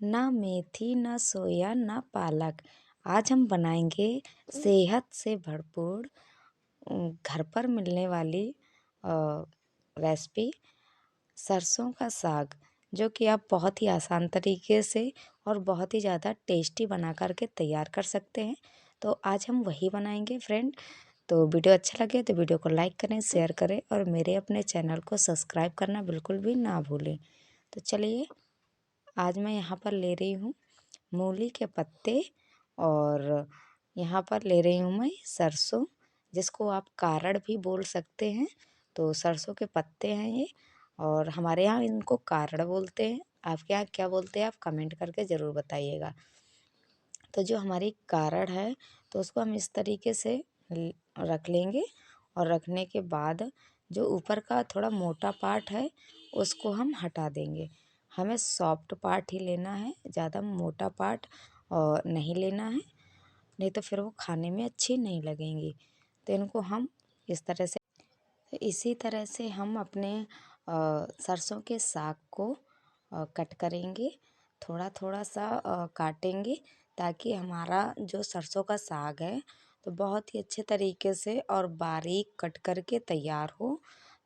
ना मेथी ना सोया ना पालक। आज हम बनाएंगे सेहत से भरपूर घर पर मिलने वाली रेसिपी सरसों का साग, जो कि आप बहुत ही आसान तरीके से और बहुत ही ज़्यादा टेस्टी बना करके तैयार कर सकते हैं। तो आज हम वही बनाएंगे फ्रेंड। तो वीडियो अच्छा लगे तो वीडियो को लाइक करें, शेयर करें और मेरे अपने चैनल को सब्सक्राइब करना बिल्कुल भी ना भूलें। तो चलिए, आज मैं यहाँ पर ले रही हूँ मूली के पत्ते और यहाँ पर ले रही हूँ मैं सरसों, जिसको आप कारड़ भी बोल सकते हैं। तो सरसों के पत्ते हैं ये, और हमारे यहाँ इनको कारड़ बोलते हैं। आपके यहाँ क्या बोलते हैं आप कमेंट करके ज़रूर बताइएगा। तो जो हमारी कारड़ है तो उसको हम इस तरीके से रख लेंगे, और रखने के बाद जो ऊपर का थोड़ा मोटा पार्ट है उसको हम हटा देंगे। हमें सॉफ्ट पार्ट ही लेना है, ज़्यादा मोटा पार्ट और नहीं लेना है, नहीं तो फिर वो खाने में अच्छी नहीं लगेंगी। तो इनको हम इस तरह से, इसी तरह से हम अपने सरसों के साग को कट करेंगे। थोड़ा थोड़ा सा काटेंगे, ताकि हमारा जो सरसों का साग है तो बहुत ही अच्छे तरीके से और बारीक कट करके तैयार हो।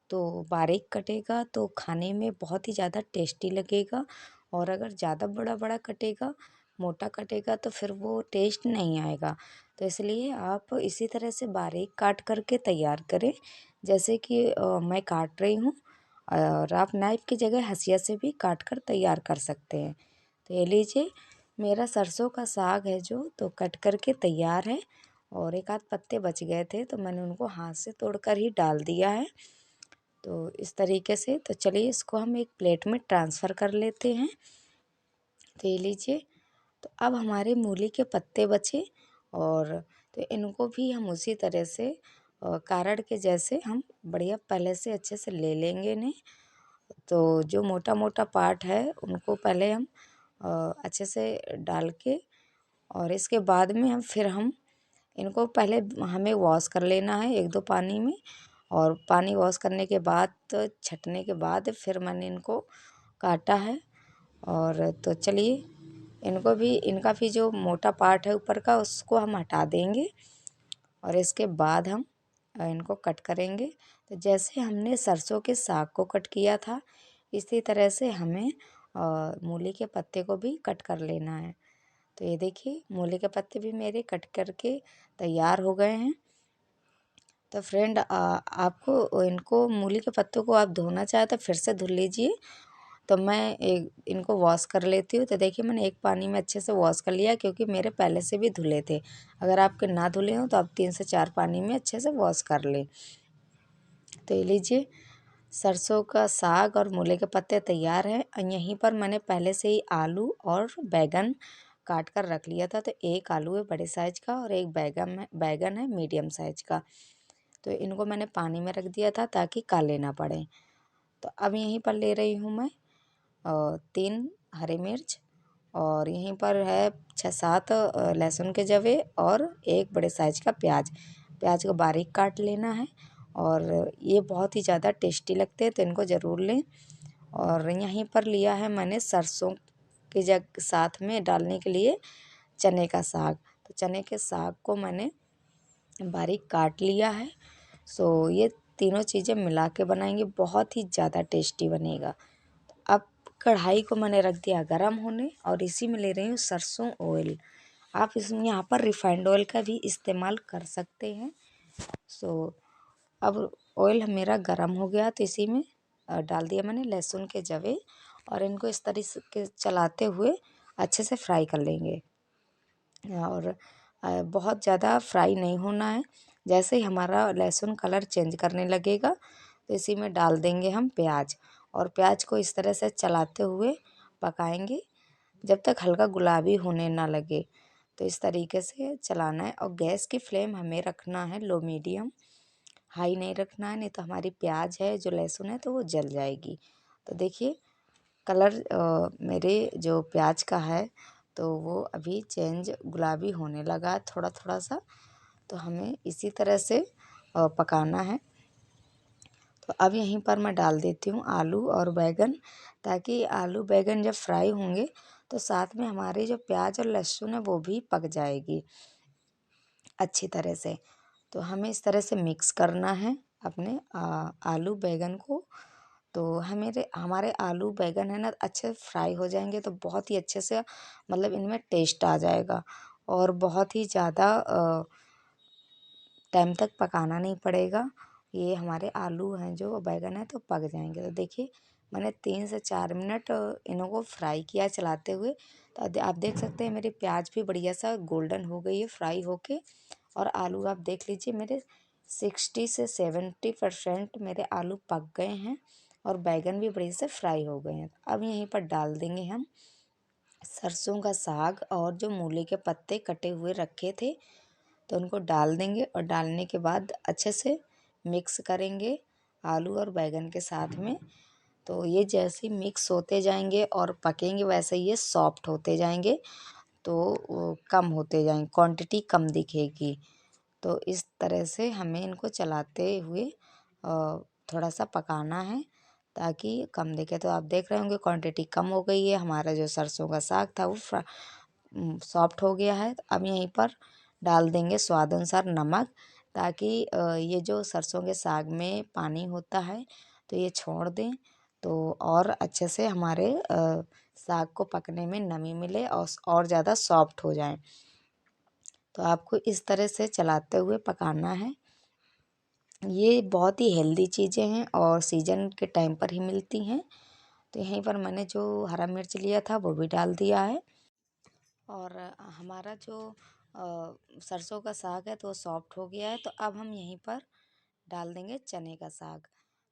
तो बारीक कटेगा तो खाने में बहुत ही ज़्यादा टेस्टी लगेगा, और अगर ज़्यादा बड़ा बड़ा कटेगा, मोटा कटेगा, तो फिर वो टेस्ट नहीं आएगा। तो इसलिए आप इसी तरह से बारीक काट करके तैयार करें, जैसे कि मैं काट रही हूँ। और आप नाइफ़ की जगह हंसिया से भी काट कर तैयार कर सकते हैं। तो ये लीजिए, मेरा सरसों का साग है जो तो कट करके तैयार है, और एक आध पत्ते बच गए थे तो मैंने उनको हाथ से तोड़कर ही डाल दिया है। तो इस तरीके से, तो चलिए इसको हम एक प्लेट में ट्रांसफ़र कर लेते हैं। तो ये लीजिए, तो अब हमारे मूली के पत्ते बचे, और तो इनको भी हम उसी तरह से कारड के जैसे हम बढ़िया पहले से अच्छे से ले लेंगे इन्हें। तो जो मोटा मोटा पार्ट है उनको पहले हम अच्छे से डाल के, और इसके बाद में हम इनको पहले हमें वॉश कर लेना है एक दो पानी में। और पानी वॉश करने के बाद, तो छँटने के बाद फिर मैंने इनको काटा है। और तो चलिए, इनका भी जो मोटा पार्ट है ऊपर का उसको हम हटा देंगे, और इसके बाद हम इनको कट करेंगे। तो जैसे हमने सरसों के साग को कट किया था, इसी तरह से हमें मूली के पत्ते को भी कट कर लेना है। तो ये देखिए, मूली के पत्ते भी मेरे कट करके तैयार हो गए हैं। तो फ्रेंड, आपको इनको मूली के पत्तों को आप धोना चाहे तो फिर से धुल लीजिए। तो मैं एक इनको वॉश कर लेती हूँ। तो देखिए, मैंने एक पानी में अच्छे से वॉश कर लिया, क्योंकि मेरे पहले से भी धुले थे। अगर आपके ना धुले हों तो आप 3 से 4 पानी में अच्छे से वॉश कर लें। तो ये लीजिए, सरसों का साग और मूली के पत्ते तैयार हैं। यहीं पर मैंने पहले से ही आलू और बैंगन काट कर रख लिया था। तो एक आलू है बड़े साइज का, और एक बैगन है मीडियम साइज का। तो इनको मैंने पानी में रख दिया था ताकि काले ना पड़े। तो अब यहीं पर ले रही हूँ मैं 3 हरी मिर्च, और यहीं पर है 6-7 लहसुन के जवे, और एक बड़े साइज का प्याज। प्याज को बारीक काट लेना है, और ये बहुत ही ज़्यादा टेस्टी लगते हैं, तो इनको ज़रूर लें। और यहीं पर लिया है मैंने सरसों के जग साथ में डालने के लिए चने का साग। तो चने के साग को मैंने बारीक काट लिया है। सो ये तीनों चीज़ें मिला के बनाएंगे, बहुत ही ज़्यादा टेस्टी बनेगा। अब कढ़ाई को मैंने रख दिया गरम होने, और इसी में ले रही हूँ सरसों ऑयल। आप इसमें यहाँ पर रिफाइंड ऑयल का भी इस्तेमाल कर सकते हैं। सो अब ऑयल मेरा गरम हो गया, तो इसी में डाल दिया मैंने लहसुन के जवे, और इनको इस तरीके के चलाते हुए अच्छे से फ्राई कर लेंगे। और बहुत ज़्यादा फ्राई नहीं होना है। जैसे ही हमारा लहसुन कलर चेंज करने लगेगा, तो इसी में डाल देंगे हम प्याज, और प्याज को इस तरह से चलाते हुए पकाएंगे जब तक हल्का गुलाबी होने ना लगे। तो इस तरीके से चलाना है, और गैस की फ्लेम हमें रखना है लो मीडियम, हाई नहीं रखना है, नहीं तो हमारी प्याज है जो लहसुन है तो वो जल जाएगी। तो देखिए, कलर मेरे जो प्याज का है तो वो अभी चेंज गुलाबी होने लगा है थोड़ा थोड़ा सा। तो हमें इसी तरह से पकाना है। तो अब यहीं पर मैं डाल देती हूँ आलू और बैंगन, ताकि आलू बैंगन जब फ्राई होंगे तो साथ में हमारी जो प्याज और लहसुन है वो भी पक जाएगी अच्छी तरह से। तो हमें इस तरह से मिक्स करना है अपने आलू बैंगन को। तो हमारे आलू बैंगन है ना अच्छे से फ्राई हो जाएंगे तो बहुत ही अच्छे से मतलब इनमें टेस्ट आ जाएगा और बहुत ही ज़्यादा टाइम तक पकाना नहीं पड़ेगा। ये हमारे आलू हैं जो बैंगन है तो पक जाएंगे। तो देखिए मैंने 3 से 4 मिनट इन्हों को फ्राई किया चलाते हुए। तो आप देख सकते हैं मेरी प्याज भी बढ़िया सा गोल्डन हो गई है फ्राई होके। और आलू आप देख लीजिए मेरे 60 से 70% मेरे आलू पक गए हैं और बैंगन भी बढ़िया से फ्राई हो गए हैं। अब यहीं पर डाल देंगे हम सरसों का साग और जो मूली के पत्ते कटे हुए रखे थे तो उनको डाल देंगे और डालने के बाद अच्छे से मिक्स करेंगे आलू और बैंगन के साथ में। तो ये जैसे ही मिक्स होते जाएंगे और पकेंगे वैसे ये सॉफ्ट होते जाएंगे। तो वो कम होते जाएंगे, क्वांटिटी कम दिखेगी। तो इस तरह से हमें इनको चलाते हुए थोड़ा सा पकाना है ताकि कम दिखे। तो आप देख रहे होंगे क्वांटिटी कम हो गई है, हमारा जो सरसों का साग था वो सॉफ्ट हो गया है। तो अब यहीं पर डाल देंगे स्वाद अनुसार नमक ताकि ये जो सरसों के साग में पानी होता है तो ये छोड़ दें तो और अच्छे से हमारे साग को पकने में नमी मिले और ज़्यादा सॉफ्ट हो जाए। तो आपको इस तरह से चलाते हुए पकाना है। ये बहुत ही हेल्दी चीज़ें हैं और सीजन के टाइम पर ही मिलती हैं। तो यहीं पर मैंने जो हरा मिर्च लिया था वो भी डाल दिया है। और हमारा जो सरसों का साग है तो वो सॉफ्ट हो गया है। तो अब हम यहीं पर डाल देंगे चने का साग।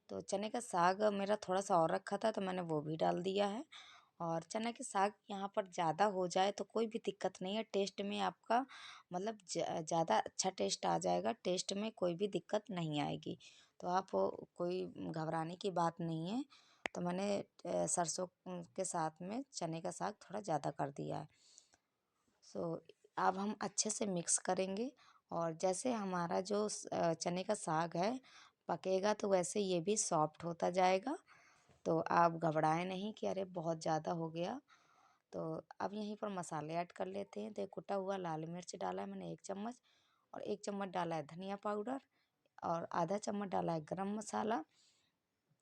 तो चने का साग मेरा थोड़ा सा और रखा था तो मैंने वो भी डाल दिया है। और चने के साग यहाँ पर ज़्यादा हो जाए तो कोई भी दिक्कत नहीं है, टेस्ट में आपका मतलब ज़्यादा अच्छा टेस्ट आ जाएगा, टेस्ट में कोई भी दिक्कत नहीं आएगी। तो आप कोई घबराने की बात नहीं है। तो मैंने सरसों के साथ में चने का साग थोड़ा ज़्यादा कर दिया है। सो अब हम अच्छे से मिक्स करेंगे और जैसे हमारा जो चने का साग है पकेगा तो वैसे ये भी सॉफ्ट होता जाएगा। तो आप घबराएं नहीं कि अरे बहुत ज़्यादा हो गया। तो अब यहीं पर मसाले ऐड कर लेते हैं। तो कुटा हुआ लाल मिर्च डाला है मैंने 1 चम्मच और 1 चम्मच डाला है धनिया पाउडर और आधा चम्मच डाला है गरम मसाला।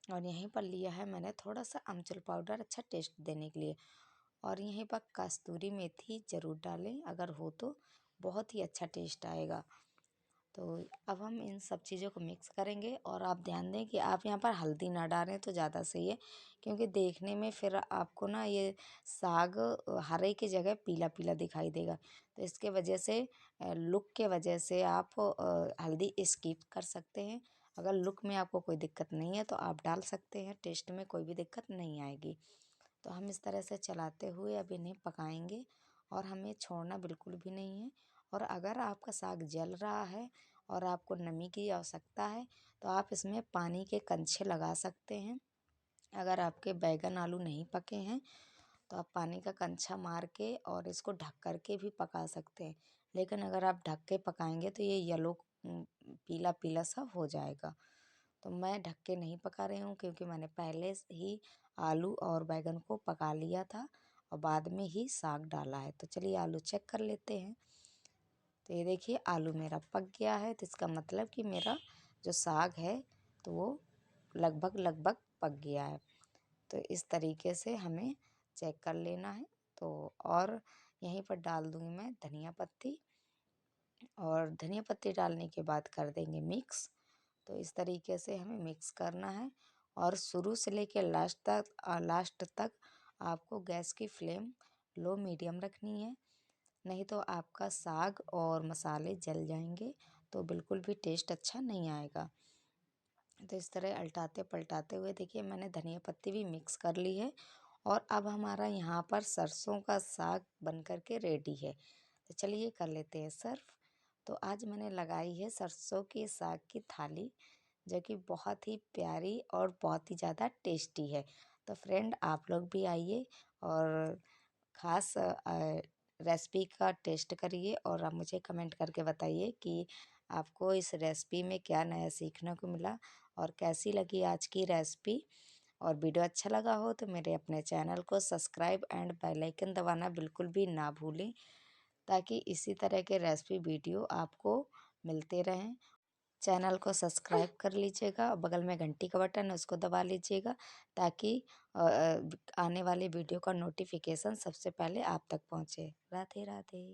और यहीं पर लिया है मैंने थोड़ा सा अमचूर पाउडर अच्छा टेस्ट देने के लिए। और यहीं पर कस्तूरी मेथी ज़रूर डालें अगर हो तो, बहुत ही अच्छा टेस्ट आएगा। तो अब हम इन सब चीज़ों को मिक्स करेंगे और आप ध्यान दें कि आप यहाँ पर हल्दी ना डालें तो ज़्यादा सही है क्योंकि देखने में फिर आपको ना ये साग हरे की जगह पीला पीला दिखाई देगा। तो इसके वजह से लुक के वजह से आप हल्दी स्किप कर सकते हैं। अगर लुक में आपको कोई दिक्कत नहीं है तो आप डाल सकते हैं, टेस्ट में कोई भी दिक्कत नहीं आएगी। तो हम इस तरह से चलाते हुए अब इन्हें पकाएंगे और हमें छोड़ना बिल्कुल भी नहीं है। और अगर आपका साग जल रहा है और आपको नमी की आवश्यकता है तो आप इसमें पानी के कंछे लगा सकते हैं। अगर आपके बैगन आलू नहीं पके हैं तो आप पानी का कंछा मार के और इसको ढक कर के भी पका सकते हैं। लेकिन अगर आप ढक के पकाएंगे तो ये येलो पीला पीला सा हो जाएगा। तो मैं ढक के नहीं पका रही हूँ क्योंकि मैंने पहले से ही आलू और बैगन को पका लिया था और बाद में ही साग डाला है। तो चलिए आलू चेक कर लेते हैं। तो ये देखिए आलू मेरा पक गया है तो इसका मतलब कि मेरा जो साग है तो वो लगभग लगभग पक गया है। तो इस तरीके से हमें चेक कर लेना है। तो और यहीं पर डाल दूँगी मैं धनिया पत्ती और धनिया पत्ती डालने के बाद कर देंगे मिक्स। तो इस तरीके से हमें मिक्स करना है और शुरू से लेकर लास्ट तक आपको गैस की फ्लेम लो मीडियम रखनी है। नहीं तो आपका साग और मसाले जल जाएंगे तो बिल्कुल भी टेस्ट अच्छा नहीं आएगा। तो इस तरह अल्टाते पलटाते हुए देखिए मैंने धनिया पत्ती भी मिक्स कर ली है। और अब हमारा यहाँ पर सरसों का साग बन कर के रेडी है। तो चलिए कर लेते हैं सर्व। तो आज मैंने लगाई है सरसों के साग की थाली जो कि बहुत ही प्यारी और बहुत ही ज़्यादा टेस्टी है। तो फ्रेंड आप लोग भी आइए और ख़ास रेसिपी का टेस्ट करिए और आप मुझे कमेंट करके बताइए कि आपको इस रेसिपी में क्या नया सीखने को मिला और कैसी लगी आज की रेसिपी। और वीडियो अच्छा लगा हो तो मेरे अपने चैनल को सब्सक्राइब एंड बेल आइकन दबाना बिल्कुल भी ना भूलें, ताकि इसी तरह के रेसिपी वीडियो आपको मिलते रहें। चैनल को सब्सक्राइब कर लीजिएगा और बगल में घंटी का बटन है उसको दबा लीजिएगा, ताकि आने वाली वीडियो का नोटिफिकेशन सबसे पहले आप तक पहुँचे। राधे राधे।